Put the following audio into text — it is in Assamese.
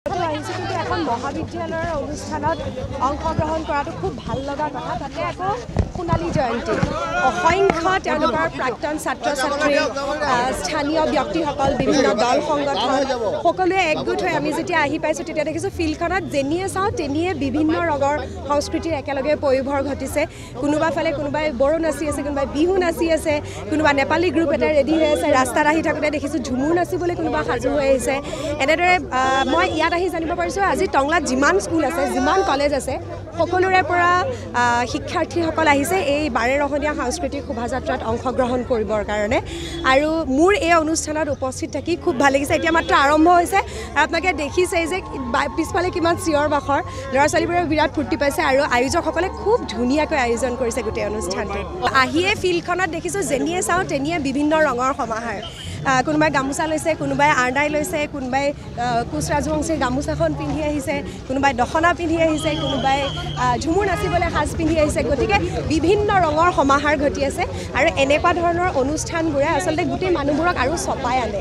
কিন্তু এখন মহাবিদ্যালয়ৰ অনুষ্ঠানত অংশগ্ৰহণ কৰাটো খুব ভাল লগা কথা তাতে আকৌ সোণালী জয়ন্তী অসংখ্য তেওঁলোকৰ প্ৰাক্তন ছাত্ৰ ছাত্ৰী স্থানীয় ব্যক্তিসকল বিভিন্ন দল সংগঠন সকলোৱে একগোট হৈ আমি যেতিয়া আহি পাইছোঁ তেতিয়া দেখিছোঁ ফিল্ডখনত যেনিয়ে চাওঁ তেনিয়ে বিভিন্ন ৰঙৰ সংস্কৃতিৰ একেলগে পৰিভৰ ঘটিছে কোনোবা ফালে কোনোবাই বড়ো নাচি আছে কোনোবাই বিহু নাচি আছে কোনোবা নেপালী গ্ৰুপ এটা ৰেডি হৈ আছে ৰাস্তাত আহি থাকোঁতে দেখিছোঁ ঝুমুৰ নাচিবলৈ কোনোবা সাজু হৈ আহিছে এনেদৰে মই ইয়াত আহি জানিব পাৰিছোঁ আজি টংলাত যিমান স্কুল আছে যিমান কলেজ আছে সকলোৰে পৰা শিক্ষাৰ্থীসকল আহিছে এই বাৰেৰহণীয়া সাংস্কৃতিক শোভাযাত্ৰাত অংশগ্ৰহণ কৰিবৰ কাৰণে আৰু মোৰ এই অনুষ্ঠানত উপস্থিত থাকি খুব ভাল লাগিছে এতিয়া মাত্ৰ আৰম্ভ হৈছে আপোনালোকে দেখিছেই যে পিছফালে কিমান চিঞৰ বাখৰ ল'ৰা ছোৱালীবোৰে বিৰাট ফূৰ্তি পাইছে আৰু আয়োজকসকলে খুব ধুনীয়াকৈ আয়োজন কৰিছে গোটেই অনুষ্ঠানটো আহিয়ে ফিল্ডখনত দেখিছোঁ যেনিয়ে চাওঁ তেনিয়ে বিভিন্ন ৰঙৰ সমাহাৰ কোনোবাই গামোচা লৈছে কোনোবাই আৰদাই লৈছে কোনোবাই কোচ ৰাজবংশীৰ গামোচাখন পিন্ধি আহিছে কোনোবাই দখনা পিন্ধি আহিছে কোনোবাই ঝুমুৰ নাচিবলৈ সাজ পিন্ধি আহিছে গতিকে বিভিন্ন ৰঙৰ সমাহাৰ ঘটি আছে আৰু এনেকুৱা ধৰণৰ অনুষ্ঠানবোৰে আচলতে গোটেই মানুহবোৰক আৰু চপাই আনে